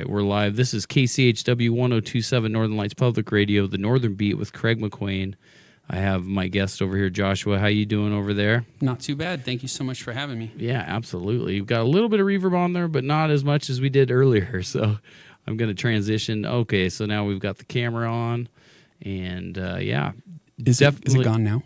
right, we're live. This is KCHW 1027 Northern Lights Public Radio, the Northern Beat with Craig McQuain. I have my guest over here, Joshua. How you doing over there? Not too bad. Thank you so much for having me. Yeah, absolutely. You've got a little bit of reverb on there, but not as much as we did earlier. So I'm going to transition. Okay, so now we've got the camera on, and yeah. Is it gone now?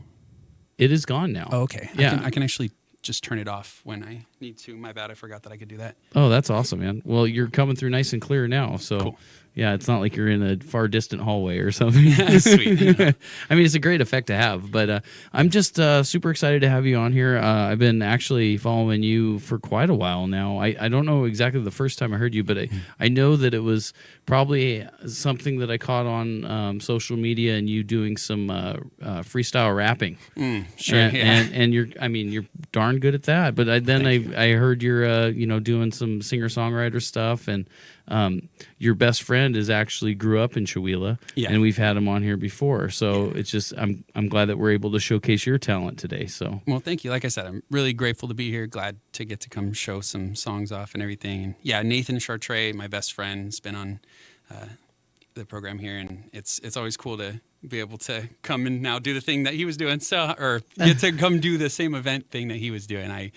It is gone now. Oh, okay. Yeah. I can actually just turn it off when I need to. My bad. I forgot that I could do that. Oh, that's awesome, man. Well, you're coming through nice and clear now. So, cool. Yeah, it's not like you're in a far distant hallway or something. Sweet. Yeah. I mean, it's a great effect to have, but I'm just super excited to have you on here. I've been actually following you for quite a while now. I don't know exactly the first time I heard you, but I know that it was probably something that I caught on social media and you doing some freestyle rapping. Sure. And you're darn good at that. But I heard you're doing some singer-songwriter stuff, and your best friend is actually grew up in Chewelah, and we've had him on here before. So it's just I'm glad that we're able to showcase your talent today. So well, thank you. Like I said, I'm really grateful to be here. Glad to get to come show some songs off and everything. And yeah, Nathan Chartre, my best friend, has been on the program here, and it's always cool to be able to come and now do the thing that he was doing. Or get to come do the same event thing that he was doing. I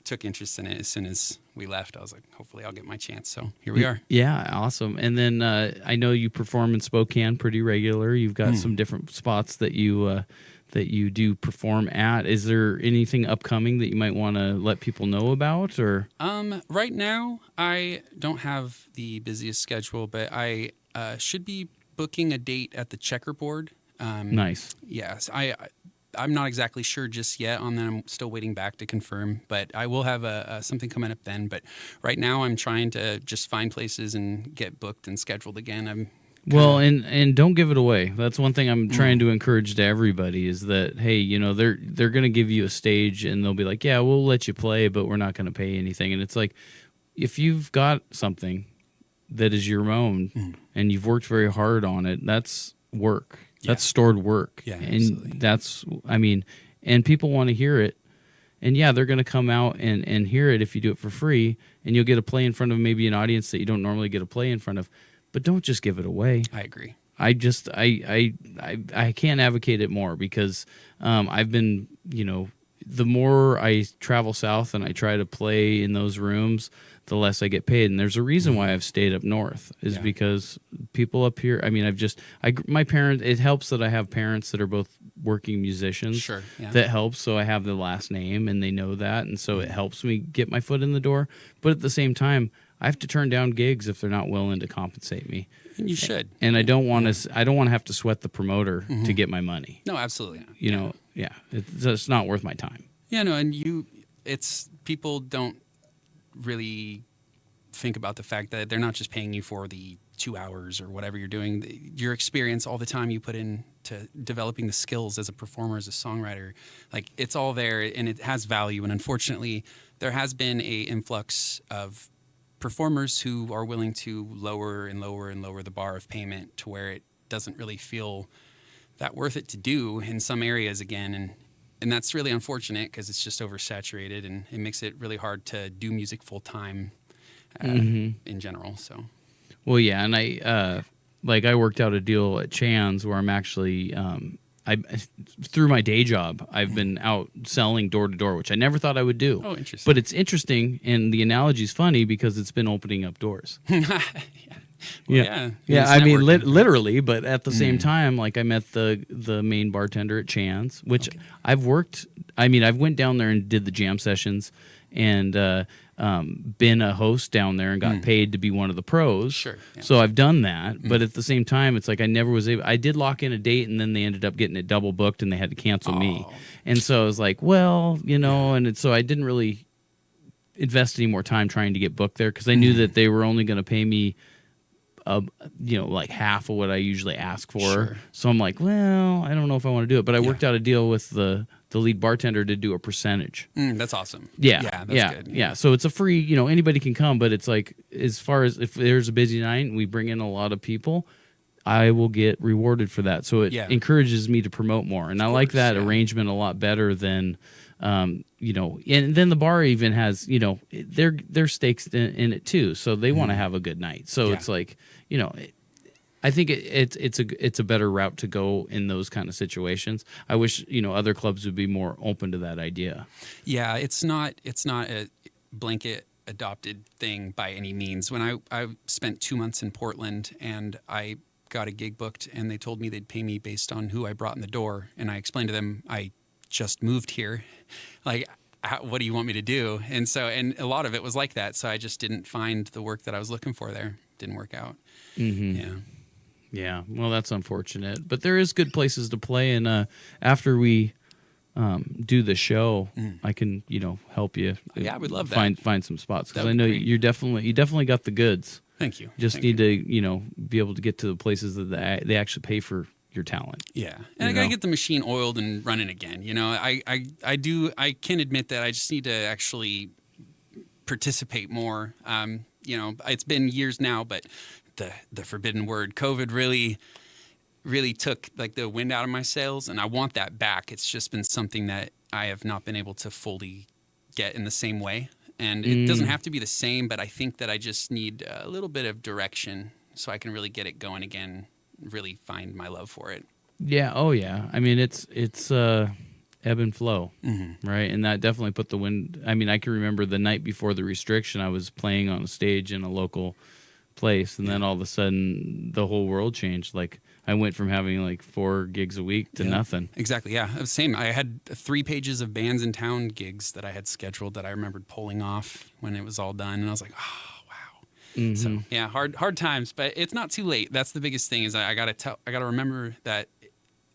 took interest in it as soon as we left. I was like, hopefully I'll get my chance. So here we are. Yeah, awesome. And then I know you perform in Spokane pretty regular. You've got some different spots that you do perform at. Is there anything upcoming that you might want to let people know about? Or right now, I don't have the busiest schedule, but I should be booking a date at the Checkerboard. Nice. Yes, I'm not exactly sure just yet on that. I'm still waiting back to confirm, but I will have something coming up then. But right now I'm trying to just find places and get booked and scheduled again. And don't give it away. That's one thing I'm trying to encourage to everybody is that, hey, they're going to give you a stage and they'll be like, yeah, we'll let you play, but we're not going to pay anything. And it's like, if you've got something that is your own and you've worked very hard on it, that's work. That's stored work. Yeah, and absolutely. And people want to hear it. And yeah, they're going to come out and hear it if you do it for free, and you'll get a play in front of maybe an audience that you don't normally get a play in front of. But don't just give it away. I agree. I can't advocate it more because I've been, the more I travel south and I try to play in those rooms, the less I get paid. And there's a reason why I've stayed up north is because people up here, my parents, it helps that I have parents that are both working musicians. Sure. Yeah. That helps. So I have the last name and they know that. And so it helps me get my foot in the door. But at the same time, I have to turn down gigs if they're not willing to compensate me. And you should. And I don't want to. I don't want to have to sweat the promoter to get my money. No, absolutely not. It's not worth my time. Yeah, no, and people don't really think about the fact that they're not just paying you for the 2 hours or whatever you're doing. Your experience, all the time you put in to developing the skills as a performer, as a songwriter, like it's all there and it has value. And unfortunately, there has been a influx of performers who are willing to lower and lower and lower the bar of payment to where it doesn't really feel that worth it to do in some areas again. And that's really unfortunate because it's just oversaturated and it makes it really hard to do music full time in general. So, well, yeah, and I worked out a deal at Chan's where I'm actually through my day job, I've been out selling door to door, which I never thought I would do. Oh, interesting. But it's interesting, and the analogy's funny because it's been opening up doors. Yeah. I mean, literally, but at the same time, like I met the main bartender at Chan's, which I've worked. I mean, I've went down there and did the jam sessions, and been a host down there and got paid to be one of the pros. Sure. Yeah. So I've done that, but at the same time, it's like I never was able. I did lock in a date, and then they ended up getting it double booked, and they had to cancel me. And so I was like, well, and so I didn't really invest any more time trying to get booked there because I knew that they were only going to pay me like half of what I usually ask for. Sure. So I'm like, well, I don't know if I want to do it. But I worked out a deal with the lead bartender to do a percentage. That's awesome. Yeah. That's good. Yeah. So it's a free, anybody can come, but it's like, as far as if there's a busy night and we bring in a lot of people, I will get rewarded for that. So it encourages me to promote more. And I like that arrangement a lot better than You know, and then the bar even has, you know, their stakes in it too, so they want to have a good night. So it's like, you know, I think it's a better route to go in those kind of situations. I wish, you know, other clubs would be more open to that idea. Yeah, it's not a blanket adopted thing by any means. When I spent 2 months in Portland and I got a gig booked and they told me they'd pay me based on who I brought in the door, and I explained to them I just moved here, like, what do you want me to do? And a lot of it was like that. So I just didn't find the work that I was looking for there. Didn't work out. Mm-hmm. Yeah. Well, that's unfortunate, but there is good places to play. And after we do the show, I can, you know, help you. Yeah, I would love that. Find some spots, because I know you definitely got the goods. Thank you. Just need to, you know, be able to get to the places that they actually pay for your talent. Yeah. And I got to get the machine oiled and running again. You know, I can admit that I just need to actually participate more. You know, it's been years now, but the forbidden word, COVID, really took like the wind out of my sails, and I want that back. It's just been something that I have not been able to fully get in the same way. And it doesn't have to be the same, but I think that I just need a little bit of direction so I can really get it going again, really find my love for it. Yeah. Oh, yeah. I mean, it's ebb and flow, right? And that definitely put the wind. I mean, I can remember the night before the restriction, I was playing on a stage in a local place, and then all of a sudden the whole world changed. Like, I went from having like 4 gigs a week to nothing. Exactly. Yeah. Same. I had 3 pages of bands in town gigs that I had scheduled that I remembered pulling off when it was all done. And I was like, oh, wow. So yeah, hard times, but it's not too late. That's the biggest thing is I got to remember that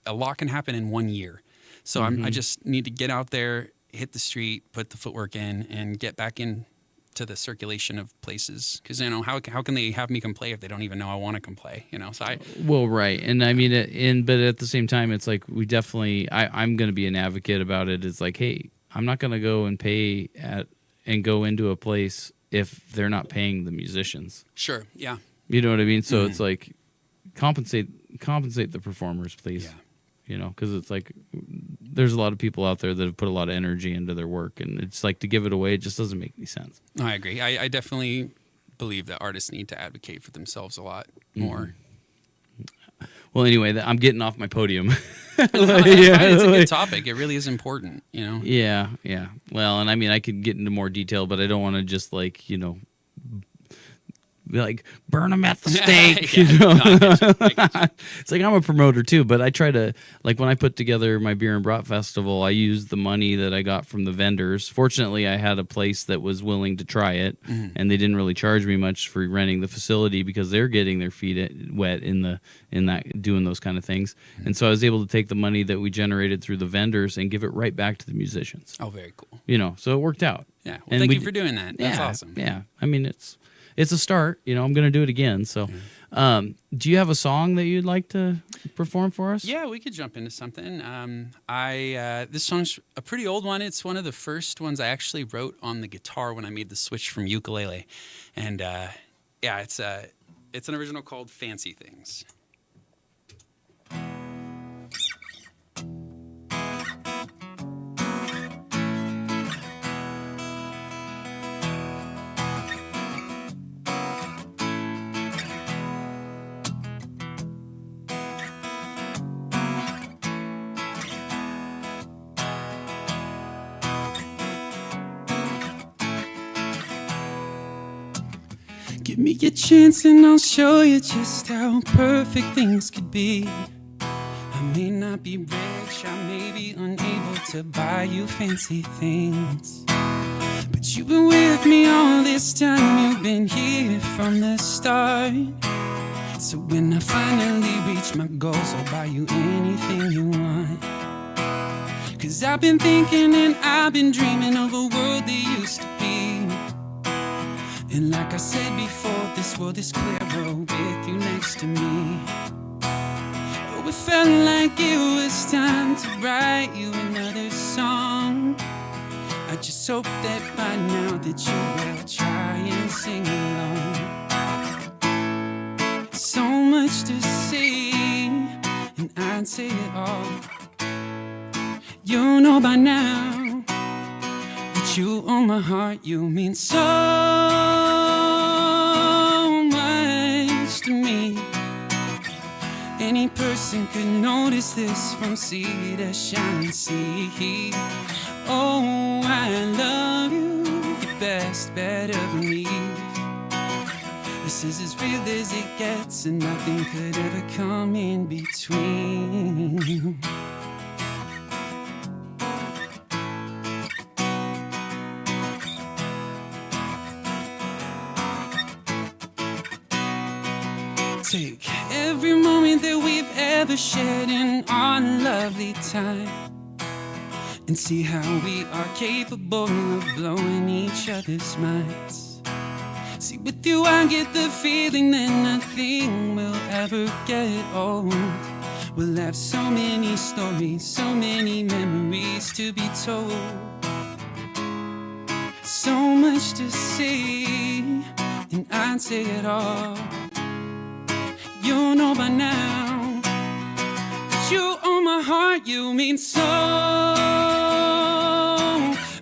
a lot can happen in 1 year. So I just need to get out there, hit the street, put the footwork in, and get back in to the circulation of places, because, you know, how can they have me come play if they don't even know I want to come play, you know? So right. And I mean, but at the same time, it's like we definitely, I'm going to be an advocate about it. It's like, hey, I'm not going to go and pay and go into a place if they're not paying the musicians. Sure. Yeah. You know what I mean? So it's like compensate the performers, please. Yeah. You know, because it's like there's a lot of people out there that have put a lot of energy into their work, and it's like to give it away, it just doesn't make any sense. I agree. I definitely believe that artists need to advocate for themselves a lot more. Well, anyway, I'm getting off my podium. It's a good topic. It really is important, you know? Yeah. Well, and I mean, I could get into more detail, but I don't want to just, like, you know, be like, burn them at the stake. You know? It's like, I'm a promoter too, but I try to, like, when I put together my beer and brat festival, I used the money that I got from the vendors. Fortunately, I had a place that was willing to try it, and they didn't really charge me much for renting the facility because they're getting their feet wet in that doing those kind of things. And so I was able to take the money that we generated through the vendors and give it right back to the musicians. Oh, very cool. You know, so it worked out. Yeah. Well, thank you for doing that. That's awesome. Yeah. I mean, it's a start. You know, I'm going to do it again. So, do you have a song that you'd like to perform for us? Yeah, we could jump into something. This song's a pretty old one. It's one of the first ones I actually wrote on the guitar when I made the switch from ukulele, and it's an original called "Fancy Things." Give me your chance and I'll show you just how perfect things could be. I may not be rich, I may be unable to buy you fancy things, but you've been with me all this time, you've been here from the start. So when I finally reach my goals, I'll buy you anything you want. 'Cause I've been thinking and I've been dreaming of a world that used to be. And like I said before, this world is clearer with you next to me. Oh, it felt like it was time to write you another song. I just hope that by now that you will try and sing along. So much to say, and I'd say it all. You know by now You own my heart, you mean so much to me. Any person could notice this from sea to shining sea. Oh, I love you the best, better believe. This is as real as it gets, and nothing could ever come in between. Take every moment that we've ever shared in our lovely time and see how we are capable of blowing each other's minds. See, with you I get the feeling that nothing will ever get old. We'll have so many stories, so many memories to be told. So much to say, and I'd say it all. You know by now that you own my heart, you mean so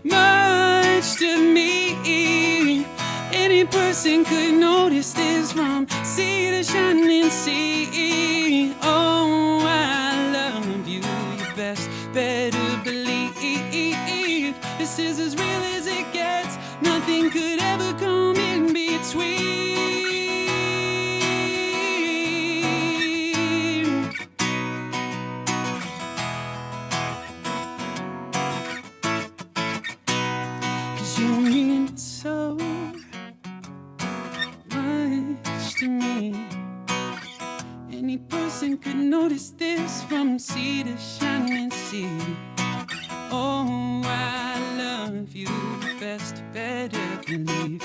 much to me. Any person could notice this from sea to shining sea. Oh, I love you, you best better believe. This is as real as it gets, nothing could ever come in between. You mean so much to me. Any person could notice this from sea to shining sea. Oh, I love you best, better believe.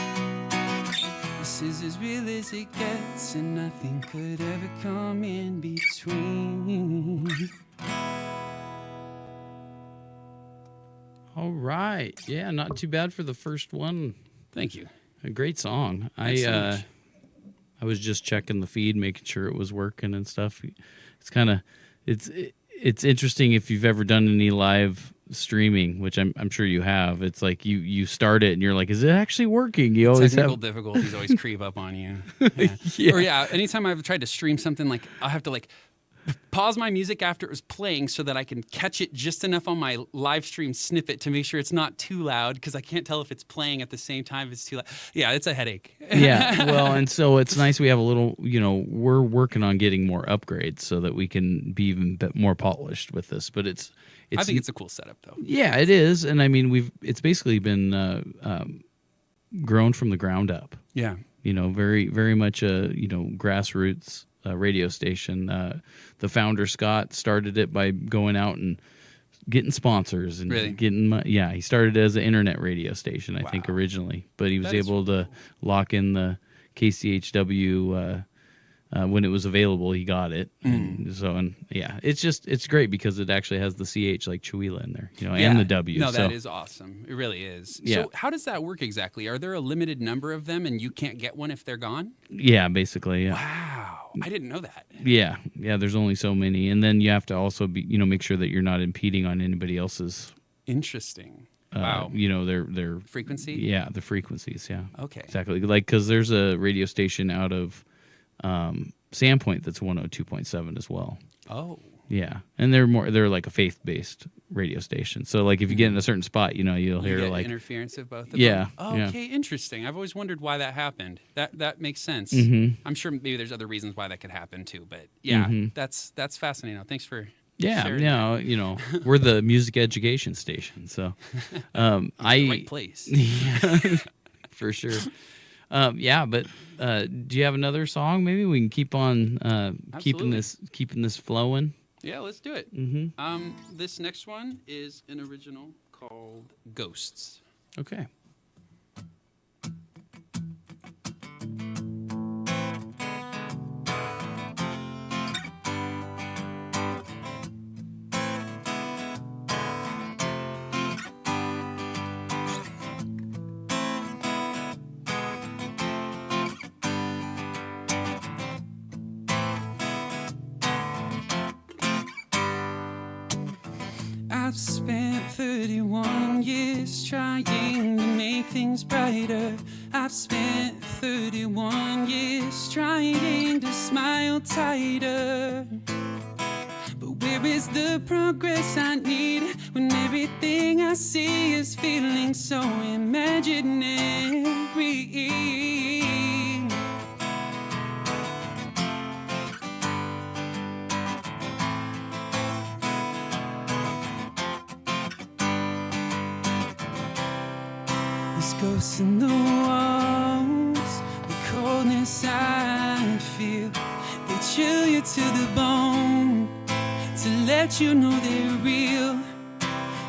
This is as real as it gets, and nothing could ever come in between. All right. Yeah, not too bad for the first one. Thank you. A great song. Thanks I was just checking the feed, making sure it was working and stuff. It's kind of it's interesting if you've ever done any live streaming, which I'm sure you have. It's like you start it and you're like, is it actually working? You always Technical have difficulties always creep up on you. Yeah. Yeah. Or anytime I've tried to stream something, like I'll have to pause my music after it was playing so that I can catch it just enough on my live stream snippet to make sure it's not too loud, because I can't tell if it's playing at the same time if it's too loud. Yeah, it's a headache. Yeah, well, and so it's nice we have a little, we're working on getting more upgrades so that we can be even more polished with this, but it's I think it's a cool setup though. Yeah, it is, and I mean it's basically been grown from the ground up. Yeah. Very very much a grassroots radio station. The founder Scott started it by going out and getting sponsors and really? getting he started as an internet radio station, I think originally, but he was able to lock in the KCHW when it was available. He got it. It's great because it actually has the CH like Chuila in there, and the W. No, that is awesome. It really is. Yeah. So how does that work exactly? Are there a limited number of them and you can't get one if they're gone? Yeah, basically. Yeah. Wow. I didn't know that. Yeah. There's only so many, and then you have to also be, make sure that you're not impeding on anybody else's. Interesting. Wow. Their frequency. Yeah, the frequencies. Yeah. Okay. Exactly. Like, because there's a radio station out of Sandpoint that's 102.7 as well. Oh. Yeah, and they're like a faith-based radio station. So like if you get in a certain spot, you'll hear get like interference of both of yeah, them. Oh, yeah. okay, interesting. I've always wondered why that happened. That makes sense. Mm-hmm. I'm sure maybe there's other reasons why that could happen too, but yeah, that's fascinating. Thanks for sharing that. We're the music education station, so the right place. Yeah, for sure. But do you have another song? Maybe we can keep on keeping this flowing. Yeah, let's do it. Mm-hmm. This next one is an original called Ghosts. Okay. I've spent 31 31 years trying to make things brighter. I've spent 31 years trying to smile tighter. But where is the progress I need when everything I see is feeling so imaginary? There's ghosts in the walls, the coldness I feel, they chill you to the bone, to let you know they're real.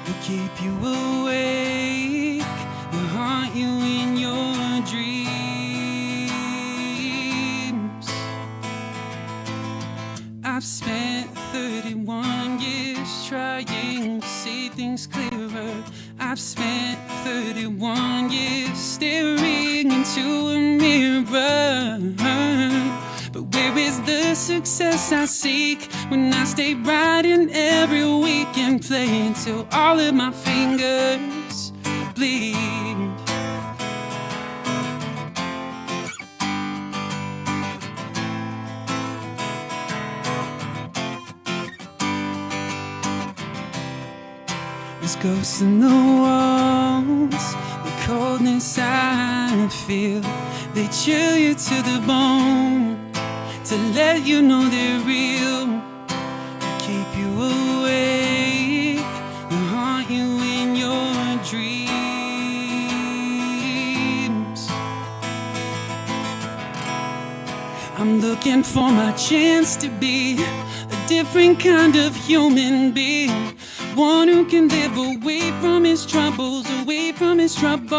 They'll keep you awake, they'll haunt you in your dreams. I've spent 31 years trying to see things clearer. I've spent 31 years staring into a mirror. But where is the success I seek when I stay writing every week and play until all of my fingers bleed? There's ghosts in the walls, the coldness I feel, they chill you to the bone, to let you know they're real. They keep you awake, they haunt you in your dreams. I'm looking for my chance to be a different kind of human being, one who can live away from his troubles, away from his troubles.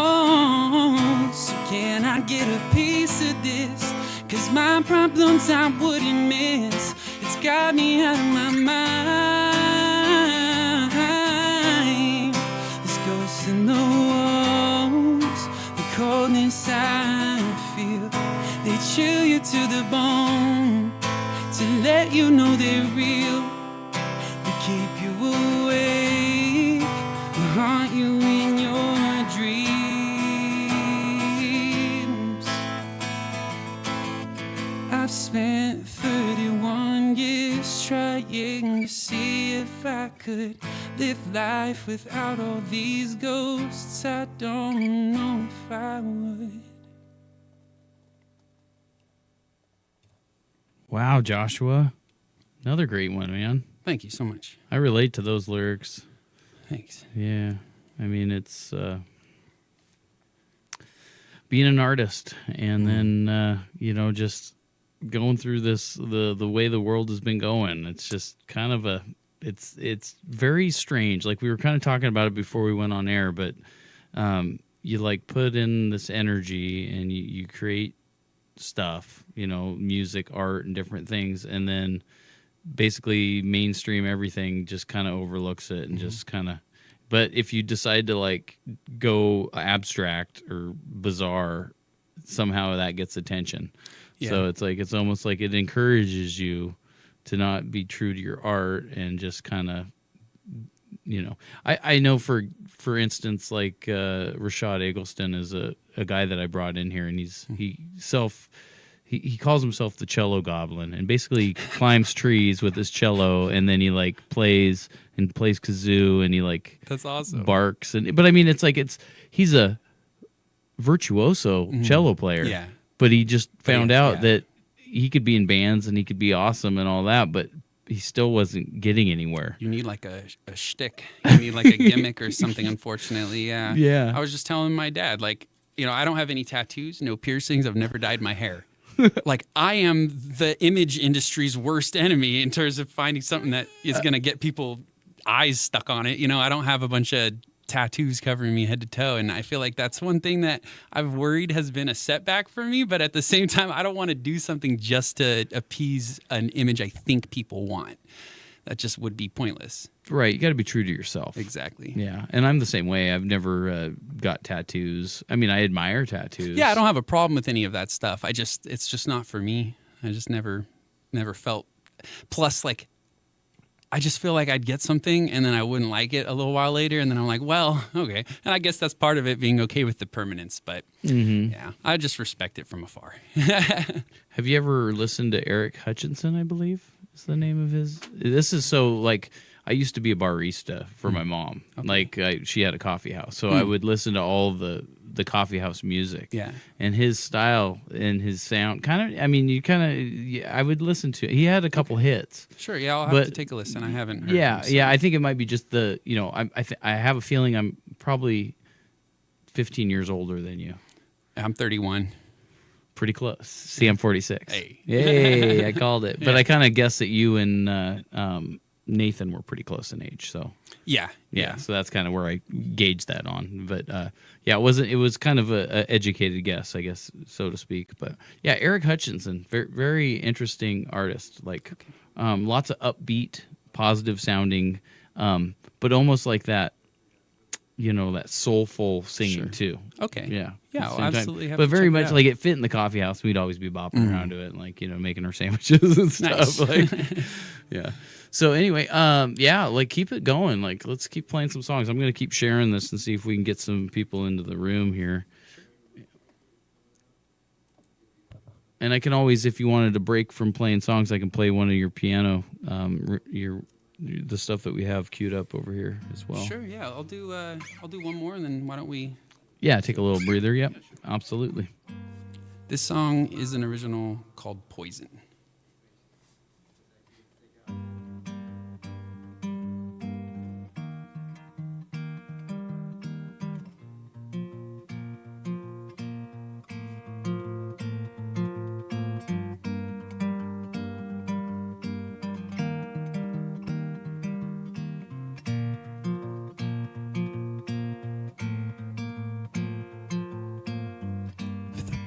So can I get a piece of this? 'Cause my problems I wouldn't miss. It's got me out of my mind. There's ghosts in the walls, the coldness I feel, they chill you to the bone, to let you know they're real. They keep you awake, they haunt you in your dreams. I've spent 31 years trying to see if I could live life without all these ghosts. I don't know if I would. Wow, Joshua. Another great one, man. Thank you so much. I relate to those lyrics. Thanks. Yeah. I mean, it's being an artist and then, just going through this, the way the world has been going. It's just kind of it's very strange. Like we were kind of talking about it before we went on air, but you like put in this energy and you create stuff, music, art, and different things, and then basically mainstream everything just kind of overlooks it and just kind of. But if you decide to like go abstract or bizarre, somehow that gets attention. Yeah. So it's almost like it encourages you to not be true to your art and just kind of, I know for instance, like Rashad Eggleston is a guy that I brought in here, and he calls himself the cello goblin, and basically he climbs trees with his cello, and then he like plays kazoo, and he like that's awesome barks, but I mean he's a virtuoso cello player, yeah. But he just found out that he could be in bands and he could be awesome and all that, but he still wasn't getting anywhere. You need like a shtick. You need like a gimmick or something, unfortunately. Yeah. Yeah. I was just telling my dad, like, I don't have any tattoos, no piercings. I've never dyed my hair. Like, I am the image industry's worst enemy in terms of finding something that is going to get people eyes stuck on it. I don't have a bunch of tattoos covering me head to toe, and I feel like that's one thing that I've worried has been a setback for me, but at the same time I don't want to do something just to appease an image I think people want. That just would be pointless. Right, you got to be true to yourself. Exactly. Yeah, and I'm the same way. I've never got tattoos. I mean, I admire tattoos. Yeah, I don't have a problem with any of that stuff. It's just not for me. I just never felt. Plus, like, I just feel like I'd get something and then I wouldn't like it a little while later. And then I'm like, well, okay. And I guess that's part of it, being okay with the permanence. But yeah, I just respect it from afar. Have you ever listened to Eric Hutchinson, I believe is the name of his? This is so like, I used to be a barista for my mom. Okay. Like she had a coffee house. So I would listen to all the coffee house music. Yeah. And his style and his sound kind of, I mean, I would listen to it. He had a couple hits. Sure. Yeah. I'll have to take a listen. I haven't heard Yeah. him, so. Yeah. I think it might be just I have a feeling I'm probably 15 years older than you. I'm 31. Pretty close. See, I'm 46. Hey. Yay, I called it. But I kind of guessed that you and Nathan were pretty close in age, so Yeah. so that's kind of where I gauged that on. But it was kind of a educated guess, I guess, so to speak. But yeah, Eric Hutchinson, very, very interesting artist. Like lots of upbeat, positive sounding, but almost like that, that soulful singing too. Okay. Yeah. Yeah, I'll absolutely have but to very check it much out. like it fit in the coffee house. We'd always be bopping around to it and like, making our sandwiches and stuff. Nice. Like, yeah. So anyway, like keep it going. Like let's keep playing some songs. I'm gonna keep sharing this and see if we can get some people into the room here. And I can always, if you wanted to break from playing songs, I can play one of your piano, the stuff that we have queued up over here as well. Sure. Yeah. I'll do one more, and then why don't we? Yeah, take a little breather. Yep, absolutely. This song is an original called Poison.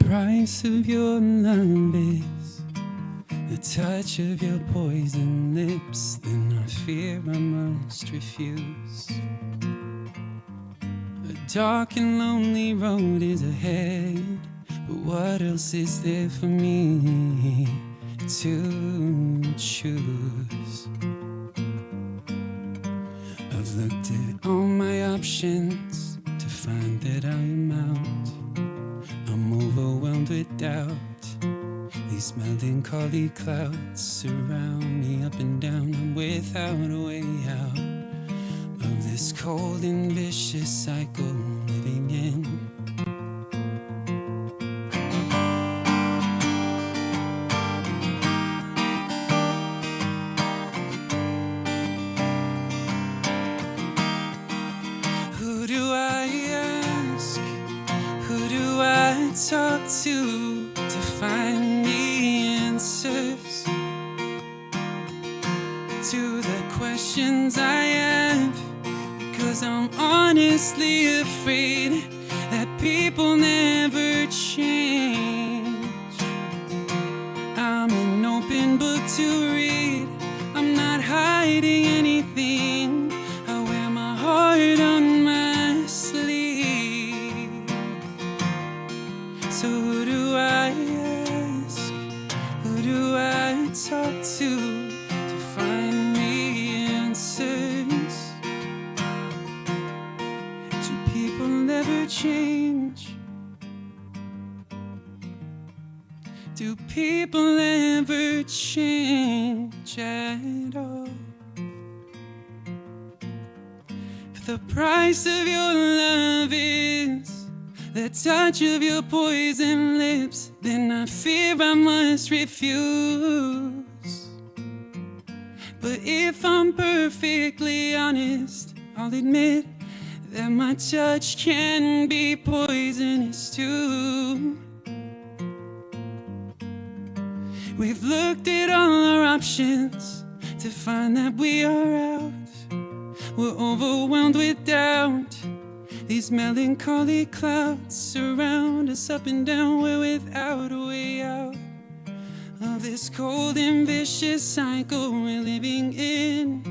Price of your love is the touch of your poison lips, then I fear I must refuse. A dark and lonely road is ahead, but what else is there for me to choose? I've looked at all my options to find that I am out. I'm overwhelmed with doubt. These melancholy clouds surround me up and down. I'm without a way out of this cold and vicious cycle I'm living in. Who do I ask? Who do I talk to find the answers to the questions I have? Because I'm honestly afraid that people never change. I'm an open book to read. I'm not hiding anything. I wear my heart on my sleeve. So who do I ask? Who do I talk to find me answers? Do people never change? Do people ever change at all? If the price of your love is the touch of your poison lips, then I fear I must refuse. But if I'm perfectly honest, I'll admit that my touch can be poisonous too. We've looked at all our options to find that we are out. We're overwhelmed with doubt. These melancholy clouds surround us up and down. We're without a way out of this cold and vicious cycle we're living in.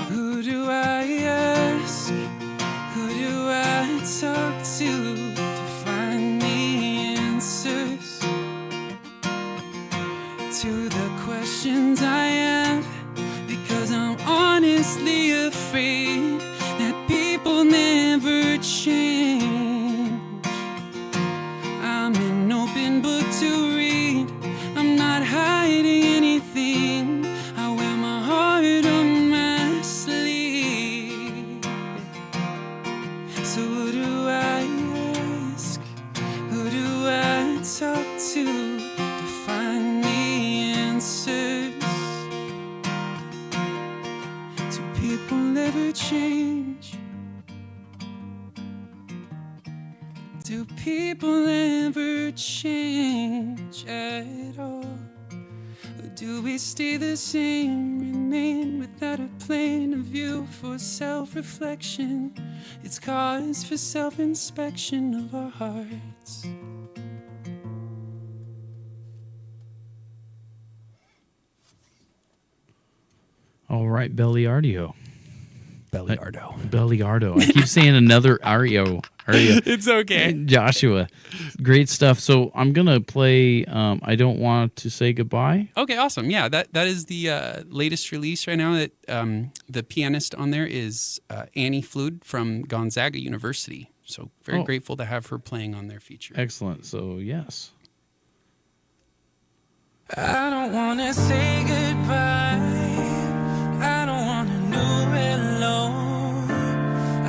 Who do I ask? Who afraid that people never change. I'm an open book to read. I'm not hiding anything. I wear my heart on my sleeve. So who do I ask? Who do I talk to find the answers? Do people ever change? Do people ever change at all? Or do we stay the same, remain without a plane of view for self-reflection? It's cause for self-inspection of our hearts. All right, Belliardo. Belliardo. I keep saying another ario. It's okay. Joshua. Great stuff. So I'm going to play I Don't Want to Say Goodbye. Okay, awesome. Yeah, that is the latest release right now. That the pianist on there is Annie Flood from Gonzaga University. So very grateful to have her playing on their feature. Excellent. So, yes. I don't want to say goodbye. I don't want a new hello.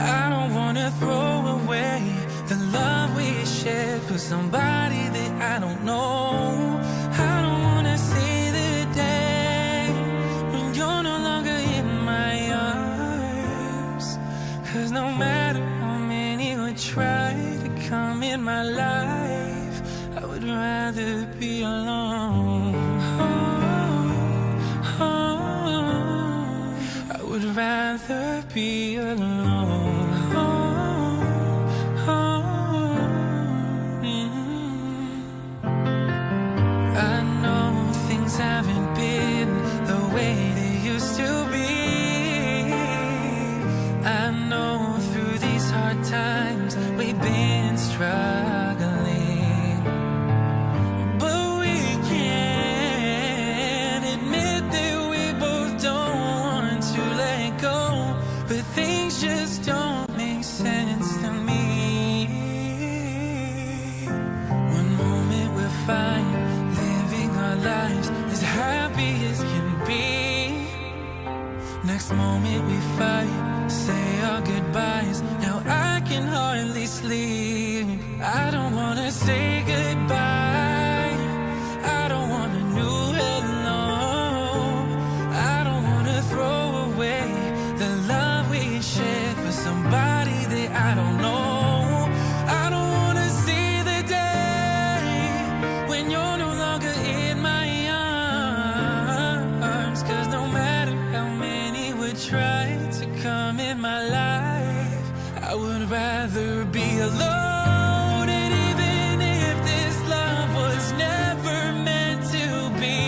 I don't want to throw away the love we shared for somebody that I don't know. I don't want to see the day when you're no longer in my arms. 'Cause no matter how many would try to come in my life, I would rather be alone. I would rather be alone. I know things haven't been the way they used to be. I know through these hard times we've been struggling, but we can't admit that we both don't want to let go. But things just don't make sense to me. One moment we're fine, living our lives as happy as can be. Next moment we fight, say our goodbyes. Now I can hardly sleep. I don't wanna say goodbye. I don't want a new hello. I don't wanna throw away the love we shared for somebody that I don't know. I don't wanna see the day when you're no longer in my arms. 'Cause no matter how many would try to come in my life, I would rather be alone. And even if this love was never meant to be,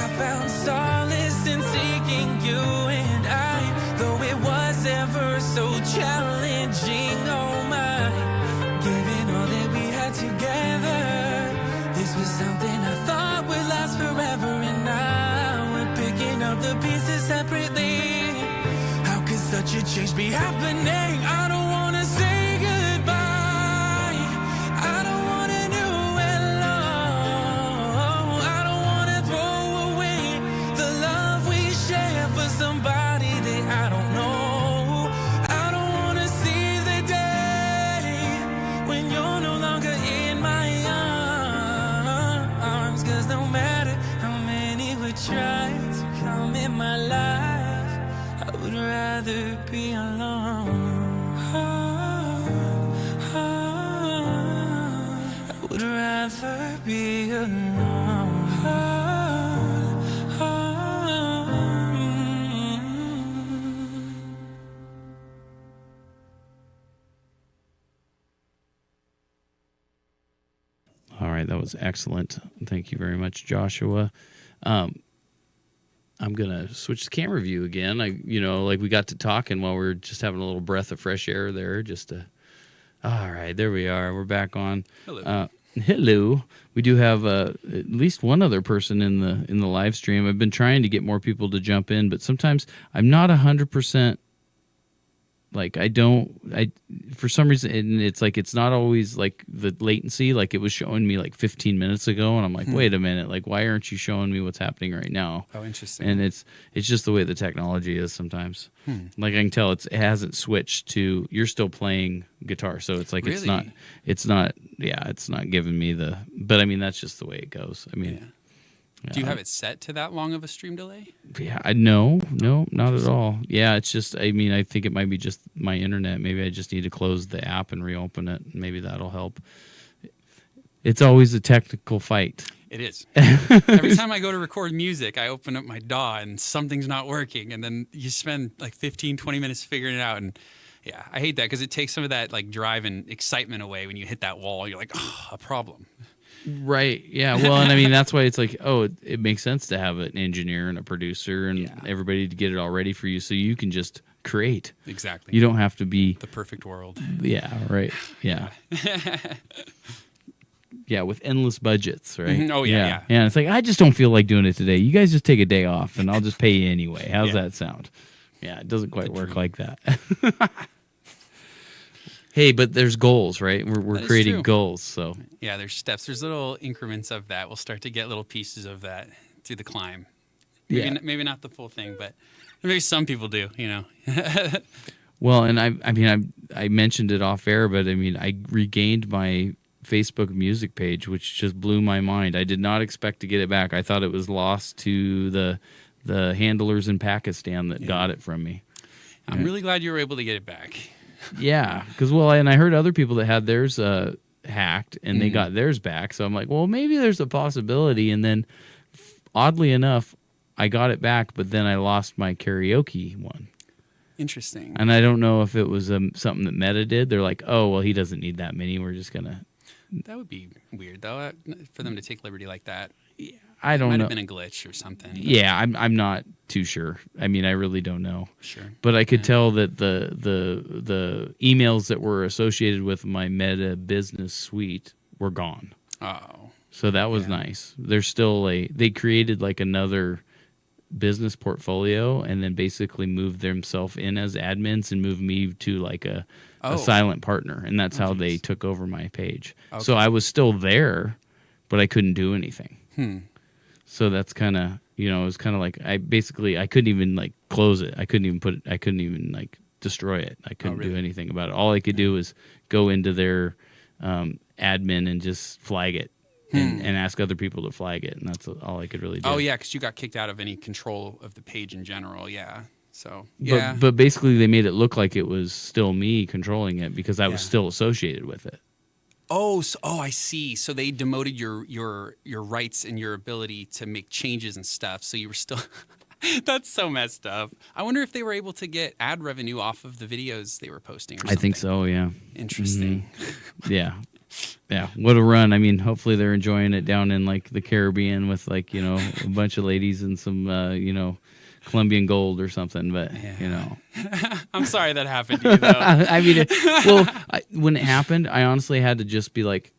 I found solace in seeking you and I, though it was ever so challenging. Oh my, given all that we had together, this was something I thought would last forever. And now we're picking up the pieces separately. How could such a change be happening? I don't wanna say goodbye. I don't want a new hello. I don't wanna throw away the love we share for somebody that I don't know. I don't wanna see the day when you're no longer in my arms. 'Cause no matter how many would try to come in my life, I would rather be alone. I would rather be alone. All right, that was excellent. Thank you very much, Joshua. I'm gonna switch the camera view again. Like we got to talking while we were just having a little breath of fresh air there. All right, there we are. We're back on. Hello. Hello. We do have at least one other person in the live stream. I've been trying to get more people to jump in, but sometimes I'm not 100% Like for some reason, and it's like it's not always like the latency. Like it was showing me like 15 minutes ago, and I'm like, wait a minute, like why aren't you showing me what's happening right now? Oh, interesting. And it's just the way the technology is sometimes. Like I can tell it hasn't switched to you're still playing guitar, so it's like Really? it's not giving me the. But I mean that's just the way it goes. I mean. Yeah. Do you have it set to that long of a stream delay? Yeah, no, not at all. Yeah, it's just, I mean, I think it might be just my internet. Maybe I just need to close the app and reopen it. Maybe that'll help. It's always a technical fight. It is. Every time I go to record music, I open up my DAW and something's not working. And then you spend like 15, 20 minutes figuring it out. And yeah, I hate that because it takes some of that like drive and excitement away when you hit that wall. You're like, oh, a problem. Right. Yeah. Well, and I mean, that's why it's like, oh, it makes sense to have an engineer and a producer and everybody to get it all ready for you so you can just create. Exactly. You don't have to be. The perfect world. Yeah. Right. Yeah. Yeah. With endless budgets. Right. Mm-hmm. Oh, yeah. Yeah. It's like, I just don't feel like doing it today. You guys just take a day off and I'll just pay you anyway. How's that sound? Yeah. It doesn't quite work like that. Hey, but there's goals, right? We're creating goals, so yeah, there's steps. There's little increments of that. We'll start to get little pieces of that through the climb. Maybe not the full thing, but maybe some people do. You know. Well, and I mentioned it off air, but I mean, I regained my Facebook music page, which just blew my mind. I did not expect to get it back. I thought it was lost to the handlers in Pakistan that got it from me. I'm really glad you were able to get it back. Yeah, because and I heard other people that had theirs hacked and they got theirs back. So I'm like, well, maybe there's a possibility. And then, oddly enough, I got it back, but then I lost my karaoke one. Interesting. And I don't know if it was something that Meta did. They're like, oh, well, he doesn't need that many. We're just gonna. That would be weird, though, for them to take liberty like that. I don't know. Might have been a glitch or something. But... Yeah, I'm not too sure. I mean, I really don't know. Sure. But I could tell that the emails that were associated with my Meta Business Suite were gone. Oh. So that was nice. There's still they created like another business portfolio and then basically moved themselves in as admins and moved me to like a silent partner. And that's how they took over my page. Okay. So I was still there, but I couldn't do anything. So that's kind of, it was kind of like I couldn't even like close it. I couldn't even like destroy it. I couldn't do anything about it. All I could do was go into their admin and just flag it and ask other people to flag it. And that's all I could really do. Oh, yeah, because you got kicked out of any control of the page in general. Yeah. So, yeah. But basically they made it look like it was still me controlling it because I was still associated with it. Oh, I see. So they demoted your rights and your ability to make changes and stuff. So you were still. That's so messed up. I wonder if they were able to get ad revenue off of the videos they were posting. Or something. I think so. Yeah. Interesting. Mm-hmm. Yeah. What a run. I mean, hopefully they're enjoying it down in like the Caribbean with like a bunch of ladies and some Colombian gold or something, but I'm sorry that happened to you, though. I mean, when it happened, I honestly had to just be like,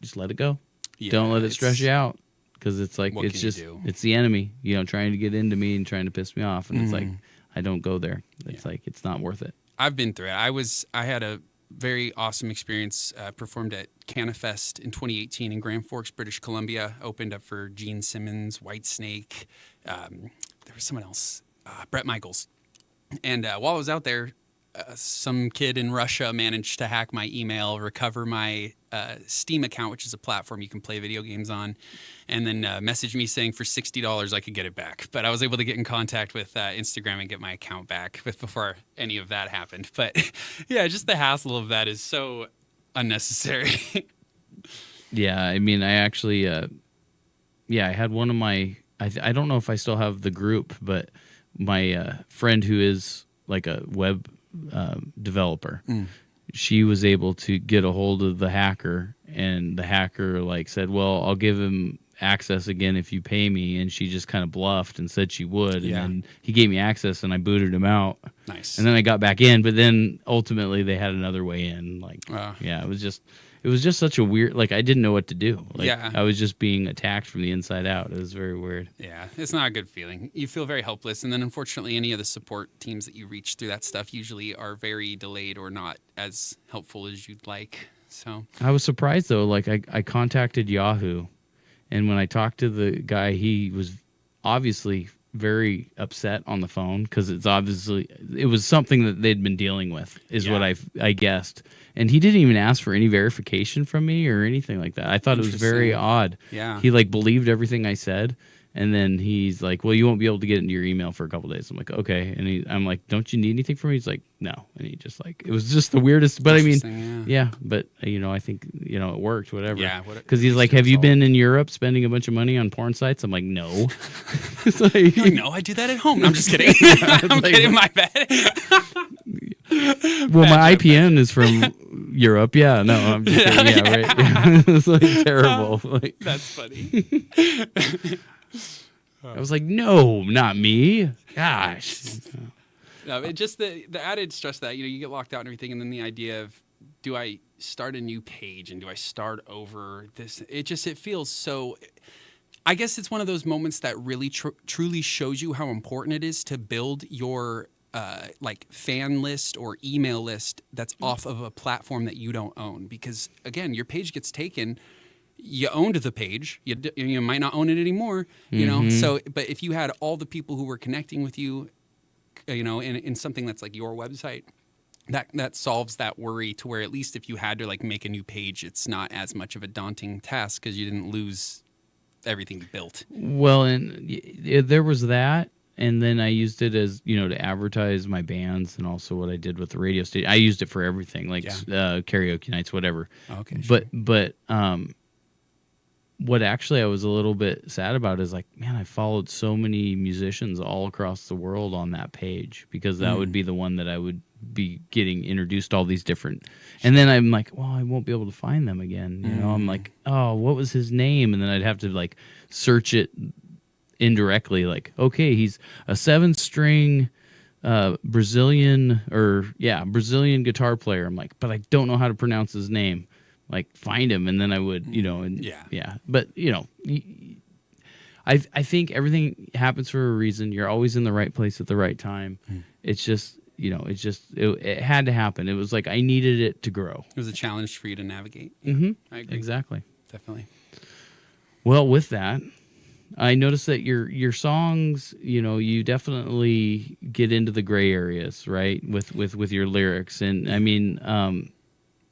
just let it go. Yeah, don't let it stress you out because it's like it's the enemy, trying to get into me and trying to piss me off, and it's like I don't go there. It's like it's not worth it. I've been through it. I had a very awesome experience. Performed at CanaFest in 2018 in Grand Forks, British Columbia. Opened up for Gene Simmons, Whitesnake. There was someone else, Brett Michaels. And while I was out there, some kid in Russia managed to hack my email, recover my Steam account, which is a platform you can play video games on, and then message me saying for $60 I could get it back. But I was able to get in contact with Instagram and get my account back before any of that happened. But yeah, just the hassle of that is so unnecessary. Yeah, I mean, I actually, I had one of my... I don't know if I still have the group, but my friend who is like a web developer, she was able to get a hold of the hacker, and the hacker like said, well, I'll give him access again if you pay me, and she just kind of bluffed and said she would, and then he gave me access and I booted him out. Nice. And then I got back in, but then ultimately they had another way in. Like, it it was just such a weird, like, I didn't know what to do. Like, Yeah. I was just being attacked from the inside out. It was very weird. Yeah, it's not a good feeling. You feel very helpless, and then unfortunately, any of the support teams that you reach through that stuff usually are very delayed or not as helpful as you'd like. So I was surprised though. Like, I contacted Yahoo, and when I talked to the guy, he was obviously very upset on the phone because it was something that they'd been dealing with, is what I guessed. And he didn't even ask for any verification from me or anything like that. I thought it was very odd. Yeah. He like believed everything I said. And then he's like, well, you won't be able to get into your email for a couple days. I'm like, okay. And I'm like, don't you need anything from me? He's like, no. And he just like, it was just the weirdest. But I mean, yeah. But, I think, it worked, whatever. Yeah. Because he's like, have you been in Europe spending a bunch of money on porn sites? I'm like, no. It's like, no, I do that at home. No, I'm just kidding. I'm kidding. My bad. Well, my IPN is from Europe. Yeah, no, I'm just kidding. Yeah, right. Yeah. It's like terrible. Like, that's funny. I was like, no, not me. Gosh. No, it just the added stress that you get locked out and everything, and then the idea of, do I start a new page and do I start over this? It feels so. I guess it's one of those moments that really truly shows you how important it is to build your like fan list or email list that's off of a platform that you don't own, because again, your page gets taken. You owned the page. You might not own it anymore, So, but if you had all the people who were connecting with you, in something that's like your website, that solves that worry to where at least if you had to like make a new page, it's not as much of a daunting task because you didn't lose everything built. Well, and there was that. And then I used it as, to advertise my bands, and also what I did with the radio station. I used it for everything, like karaoke nights, whatever. Okay. Sure. But what actually I was a little bit sad about is like, man, I followed so many musicians all across the world on that page, because that would be the one that I would be getting introduced to all these different. And then I'm like, well, I won't be able to find them again. I'm like, oh, what was his name? And then I'd have to like search it indirectly, like, okay, he's a 7-string Brazilian guitar player. I'm like, but I don't know how to pronounce his name. Like, find him, and then I would, But I think everything happens for a reason. You're always in the right place at the right time. It's just, it had to happen. It was like I needed it to grow. It was a challenge for you to navigate. Mm-hmm. I agree. Exactly. Definitely. Well, with that, I noticed that your songs, you definitely get into the gray areas, right? With your lyrics, and I mean,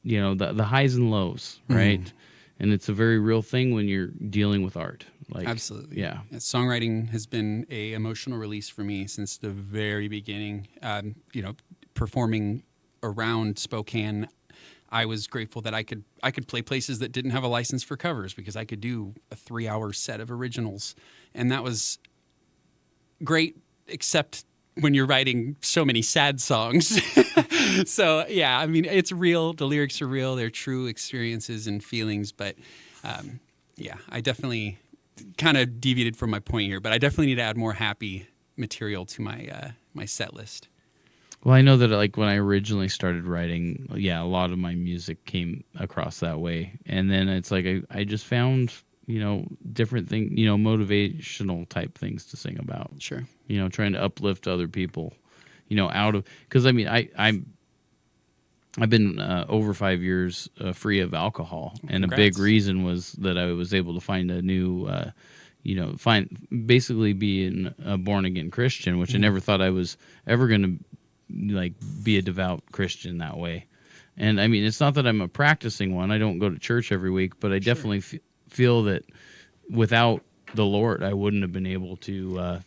the highs and lows, right? And it's a very real thing when you're dealing with art. Like, absolutely, yeah. Songwriting has been a emotional release for me since the very beginning. Performing around Spokane, I was grateful that I could play places that didn't have a license for covers, because I could do a 3-hour set of originals, and that was great, except when you're writing so many sad songs. So yeah, I mean, it's real. The lyrics are real. They're true experiences and feelings. But I definitely kind of deviated from my point here, but I definitely need to add more happy material to my my set list. Well, I know that like when I originally started writing, a lot of my music came across that way. And then it's like I just found, different things, motivational type things to sing about. Sure. Trying to uplift other people, out of, because I mean, I've been over 5 years free of alcohol. And Congrats. A big reason was that I was able to find a new, basically being a born again Christian, which I never thought I was ever going to like be a devout Christian that way. And I mean, it's not that I'm a practicing one. I don't go to church every week, but I definitely feel that without the Lord, I wouldn't have been able to,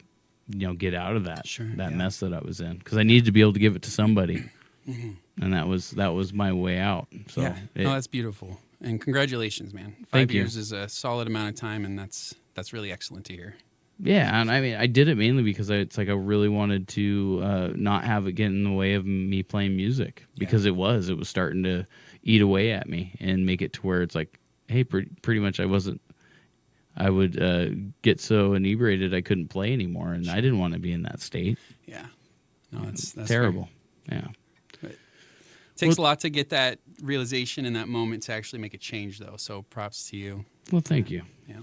get out of that mess that I was in, because I needed to be able to give it to somebody. And that was my way out. So that's beautiful. And congratulations, man. 5 years is a solid amount of time, and that's really excellent to hear. Yeah, and I mean, I did it mainly because I really wanted to not have it get in the way of me playing music, because it was starting to eat away at me and make it to where it's like, hey, pretty much I would get so inebriated I couldn't play anymore, and I didn't want to be in that state. Yeah, no, that's terrible. Fair. Yeah. Takes a lot to get that realization in that moment to actually make a change, though. So props to you. Well, thank you. Yeah.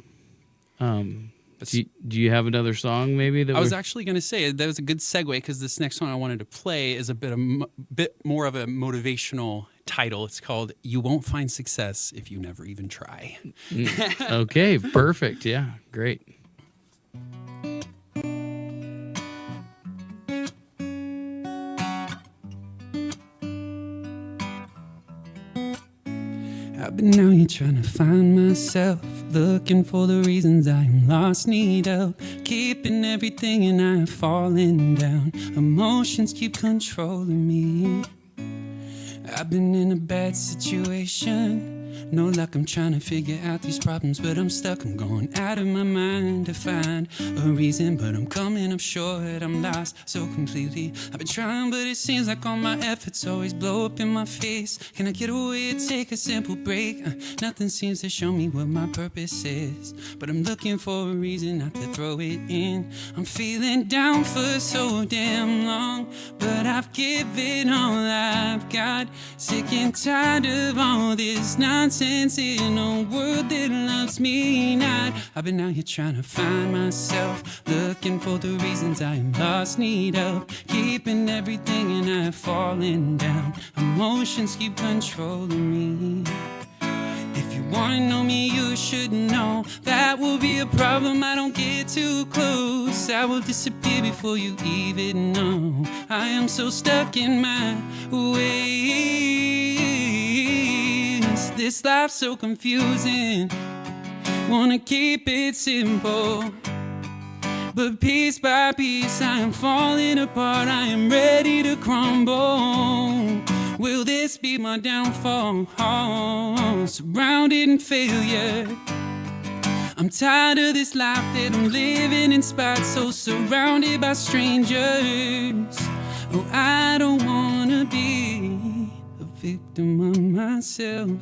Do you have another song maybe? I was actually going to say that was a good segue because this next one I wanted to play is a bit more of a motivational title. It's called "You Won't Find Success If You Never Even Try." Okay, perfect. Yeah, great. I've been out here trying to find myself, looking for the reasons I am lost, need help, keeping everything and I have fallen down. Emotions keep controlling me. I've been in a bad situation. No luck, I'm trying to figure out these problems, but I'm stuck. I'm going out of my mind to find a reason, but I'm coming up short. I'm lost so completely. I've been trying, but it seems like all my efforts always blow up in my face. Can I get away and take a simple break? Nothing seems to show me what my purpose is, but I'm looking for a reason not to throw it in. I'm feeling down for so damn long, but I've given all I've got. Sick and tired of all this nonsense in a world that loves me not. I've been out here trying to find myself, looking for the reasons I am lost, need help, keeping everything and I've fallen down. Emotions keep controlling me. If you wanna know me, you should know that will be a problem. I don't get too close. I will disappear before you even know. I am so stuck in my ways. This life's so confusing. Wanna keep it simple, but piece by piece I am falling apart. I am ready to crumble. Will this be my downfall? Surrounded in failure. I'm tired of this life that I'm living in spite, so surrounded by strangers. Oh, I don't wanna be a victim of myself.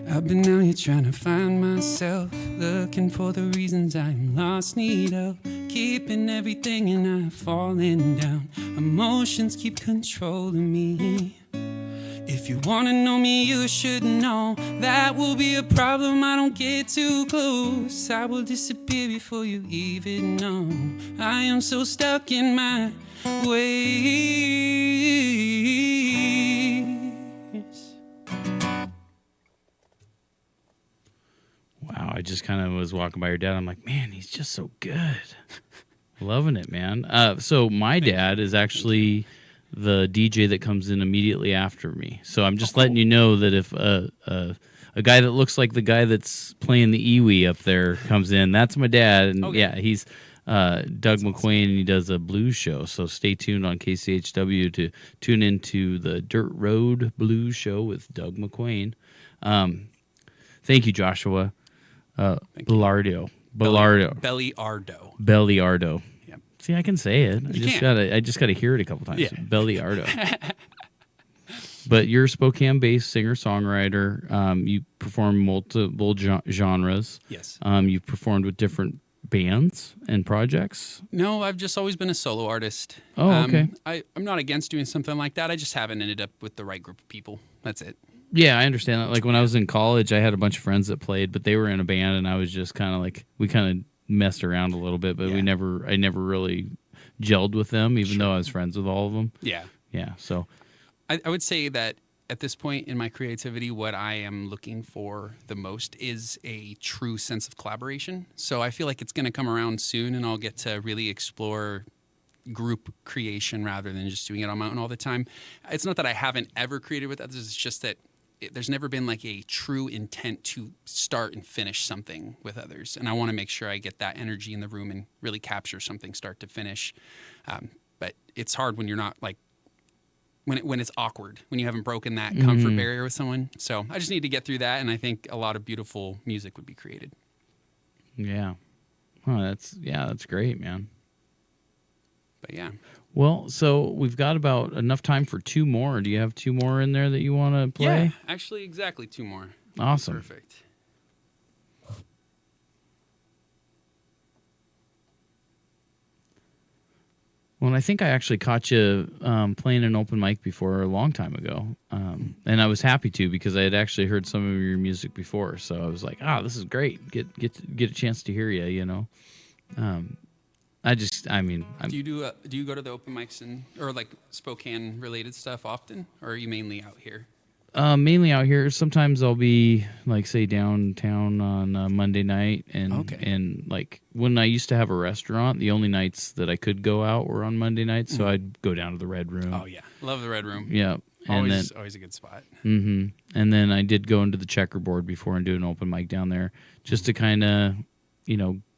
I've been out here trying to find myself, looking for the reasons I'm lost, need help, keeping everything and I've fallen down. Emotions keep controlling me. If you wanna know me, you should know that will be a problem. I don't get too close. I will disappear before you even know. I am so stuck in my ways. Wow, I just kind of was walking by your dad. I'm like, man, he's just so good. Loving it, man. So my dad is actually the DJ that comes in immediately after me. So I'm just letting you know that if a guy that looks like the guy that's playing the Iwi up there comes in, that's my dad. And yeah, he's Doug McQuain, and he does a blues show. So stay tuned on KCHW to tune into the Dirt Road Blues Show with Doug McQuain. Thank you, Joshua. Belliardo. Belliardo. Yep. See, I can say it. I just gotta hear it a couple times. Yeah. Belliardo. But you're a Spokane-based singer-songwriter. You perform multiple genres. Yes. You've performed with different bands and projects. No, I've just always been a solo artist. Oh, okay. I'm not against doing something like that. I just haven't ended up with the right group of people. That's it. Yeah, I understand that. Like when I was in college, I had a bunch of friends that played, but they were in a band, and I was just kind of like, we kind of messed around a little bit, but I never really gelled with them, even though I was friends with all of them. Yeah. Yeah. So I would say that at this point in my creativity, what I am looking for the most is a true sense of collaboration. So I feel like it's going to come around soon, and I'll get to really explore group creation rather than just doing it on my own all the time. It's not that I haven't ever created with others. It's just that there's never been like a true intent to start and finish something with others. And I want to make sure I get that energy in the room and really capture something start to finish. But it's hard when you're not like, when it's awkward, when you haven't broken that comfort barrier with someone. So I just need to get through that. And I think a lot of beautiful music would be created. yeah. Oh, that's great, man. But yeah. Well, so we've got about enough time for two more. Do you have two more in there that you want to play? Yeah, actually exactly two more. Awesome. Perfect. Well, I think I actually caught you playing an open mic before a long time ago, and I was happy to because I had actually heard some of your music before. So I was like, this is great. Get a chance to hear you. You know, Do you go to the open mics or like Spokane related stuff often, or are you mainly out here? Mainly out here. Sometimes I'll be like, say, downtown on Monday night, and like when I used to have a restaurant, the only nights that I could go out were on Monday nights, so I'd go down to the Red Room. Oh yeah, love the Red Room. Yeah, and always a good spot. Mm-hmm. And then I did go into the Checkerboard before and do an open mic down there, just to kind of,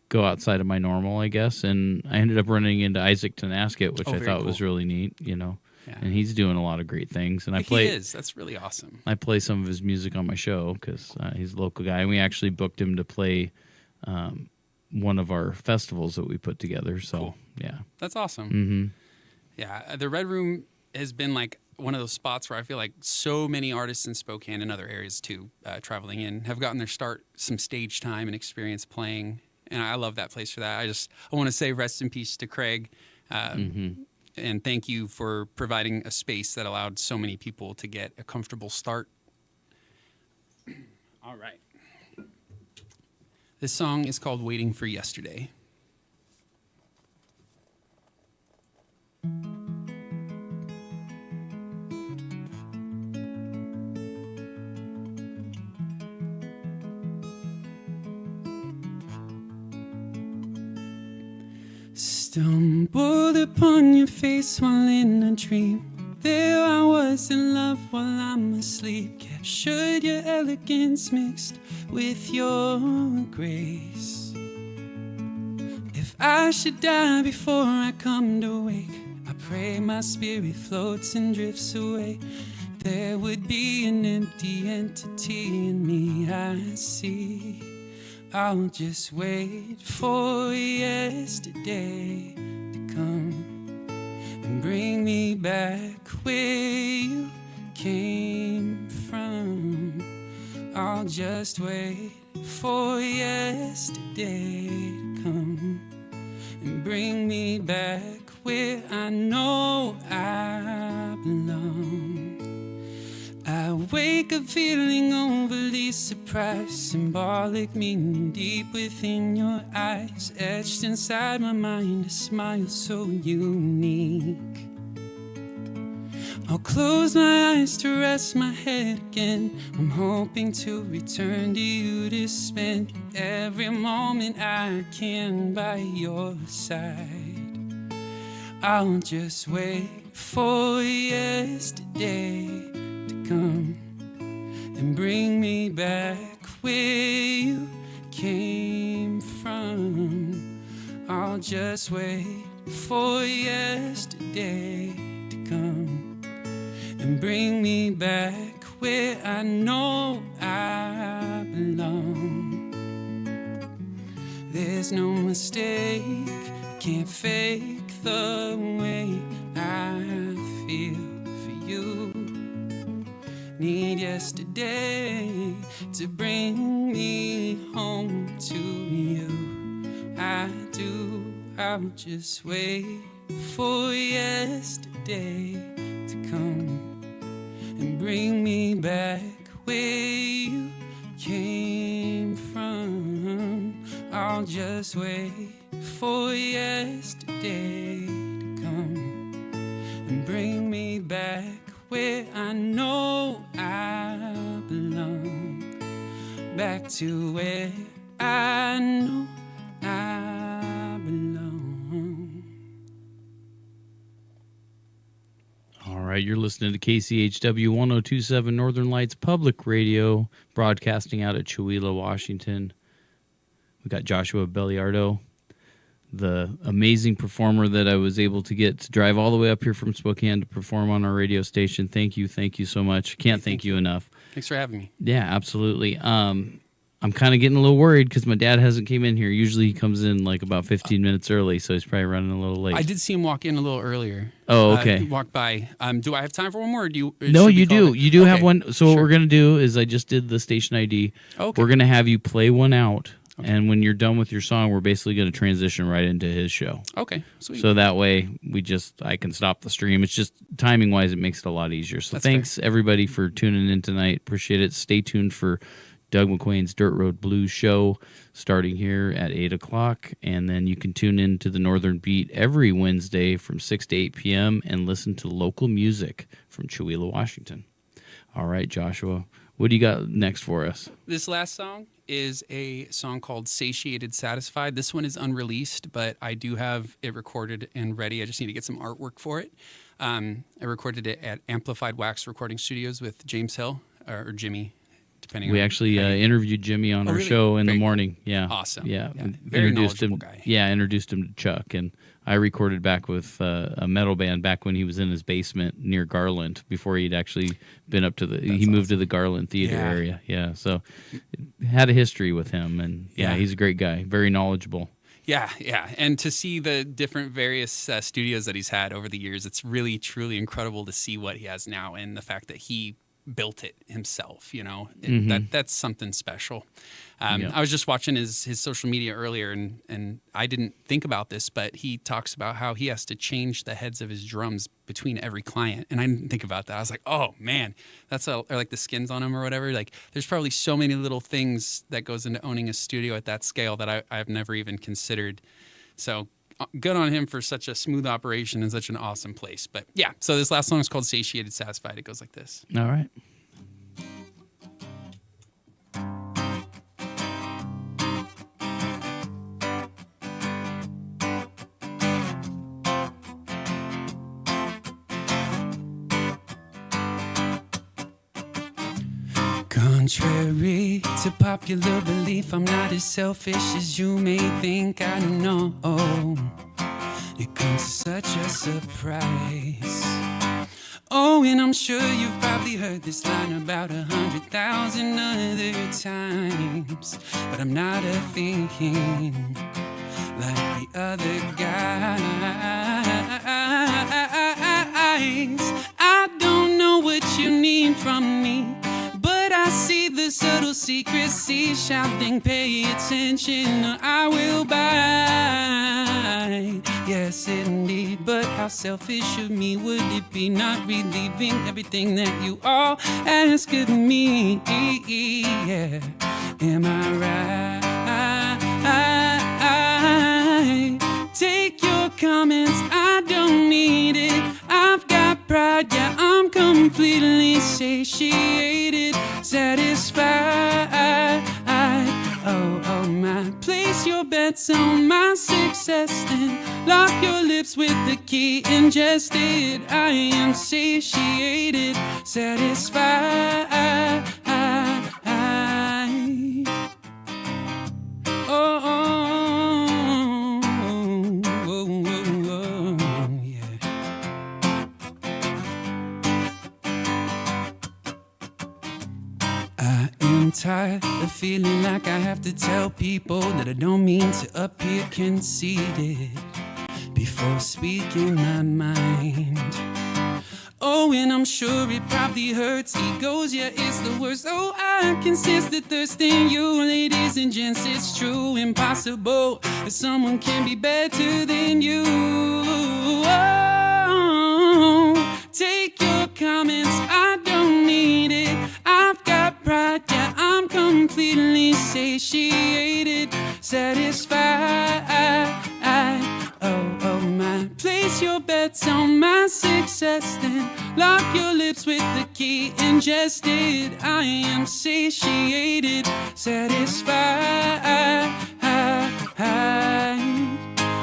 go outside of my normal, I guess. And I ended up running into Isaac Tenasket, which I thought was really neat. Yeah. And he's doing a lot of great things. And he is. That's really awesome. I play some of his music on my show because he's a local guy. And we actually booked him to play one of our festivals that we put together. So, cool. Yeah. That's awesome. Mm-hmm. Yeah. The Red Room has been like one of those spots where I feel like so many artists in Spokane and other areas too, traveling in, have gotten their start, some stage time and experience playing. And I love that place for that. I want to say rest in peace to Craig. And thank you for providing a space that allowed so many people to get a comfortable start. All right. This song is called Waiting for Yesterday. Stumbled upon your face while in a dream. There I was in love while I'm asleep. Captured your elegance mixed with your grace. If I should die before I come to wake, I pray my spirit floats and drifts away. There would be an empty entity in me I see. I'll just wait for yesterday to come and bring me back where you came from. I'll just wait for yesterday to come and bring me back where I know I belong. I wake up feeling overly surprised, symbolic meaning deep within your eyes, etched inside my mind, a smile so unique. I'll close my eyes to rest my head again. I'm hoping to return to you to spend every moment I can by your side. I'll just wait for yesterday come and bring me back where you came from. I'll just wait for yesterday to come and bring me back where I know I belong. There's no mistake, can't fake the way I feel for you. Need yesterday to bring me home to you. I do, I'll just wait for yesterday to come and bring me back where you came from. I'll just wait for yesterday to come and bring me back where I know I belong, back to where I know I belong. All right, you're listening to KCHW 1027 Northern Lights Public Radio, broadcasting out of Chewelah, Washington. We got Joshua Belliardo, the amazing performer that I was able to get to drive all the way up here from Spokane to perform on our radio station. Thank you so much. Can't thank you enough. Thanks for having me. Yeah, absolutely. I'm kind of getting a little worried because my dad hasn't came in here. Usually he comes in like about 15 minutes early, so he's probably running a little late. I did see him walk in a little earlier. Oh, okay. Walk by. Do I have time for one more? Or do you? No, you do. You do okay. have one. So sure. What we're going to do is I just did the station ID. Okay. We're going to have you play one out. And when you're done with your song, we're basically going to transition right into his show. Okay, sweet. So that way I can stop the stream. It's just timing wise, it makes it a lot easier. So thanks everybody for tuning in tonight. Appreciate it. Stay tuned for Doug McQuain's Dirt Road Blues show starting here at 8 o'clock. And then you can tune in to the Northern Beat every Wednesday from 6 to 8 p.m. and listen to local music from Chewelah, Washington. All right, Joshua, what do you got next for us? This last song is a song called Satiated Satisfied. This one is unreleased, but I do have it recorded and ready. I just need to get some artwork for it. I recorded it at Amplified Wax Recording Studios with James Hill, or Jimmy, depending We on actually interviewed Jimmy on our really? show in Very the morning. Yeah. Awesome. Yeah. Very Introduced him. knowledgeable guy. Yeah, introduced him to Chuck. And I recorded back with a metal band back when he was in his basement near Garland before he'd actually been up to he moved to the Garland Theater area. Yeah. So had a history with him. And he's a great guy. Very knowledgeable. Yeah. And to see the different various studios that he's had over the years, it's really, truly incredible to see what he has now and the fact that he built it himself, that's something special. I was just watching his social media earlier and I didn't think about this, but he talks about how he has to change the heads of his drums between every client. And I didn't think about that. I was like, oh man, that's or like the skins on them or whatever. Like there's probably so many little things that goes into owning a studio at that scale that I've never even considered. So good on him for such a smooth operation and such an awesome place. But yeah, so this last song is called Satiated Satisfied. It goes like this. All right. Contrary to popular belief, I'm not as selfish as you may think. I know it comes as such a surprise. Oh, and I'm sure you've probably heard this line about 100,000 other times, but I'm not a thinking like the other guys. I don't know what you need from me, but I see the subtle secrecy shouting, pay attention or I will bite. Yes, indeed, but how selfish of me would it be not relieving everything that you all ask of me? Yeah, am I right? Take your comments, I don't need it. I've got pride, yeah, I'm completely satiated, satisfied. Oh my, place your bets on my success, then lock your lips with the key ingested. I am satiated, satisfied. I'm tired of feeling like I have to tell people that I don't mean to appear conceited before speaking my mind. Oh, and I'm sure it probably hurts. Egos, yeah, it's the worst. Oh, I can sense the thirst in you, ladies and gents. It's true, impossible that someone can be better than you. Oh, take your comments, I don't need it. I've got pride, yeah, I'm completely satiated, satisfied. Oh my, place your bets on my success, then lock your lips with the key ingested. I am satiated, satisfied.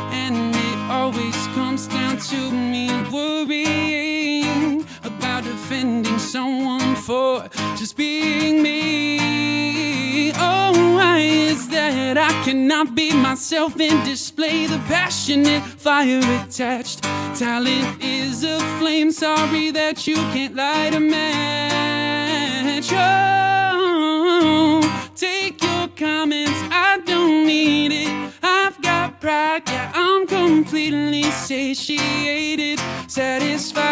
And it always comes down to me worrying about offending someone for just being me. Oh, why is that I cannot be myself and display the passionate fire attached? Talent is a flame, sorry that you can't light a match. Oh, take your comments, I don't need it. I've got pride, yeah, I'm completely satiated, satisfied.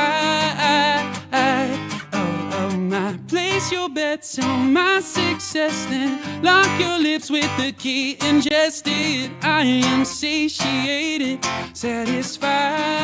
Oh my, place your bets stress on my success, then lock your lips with the key, ingest it. I am satiated, satisfied.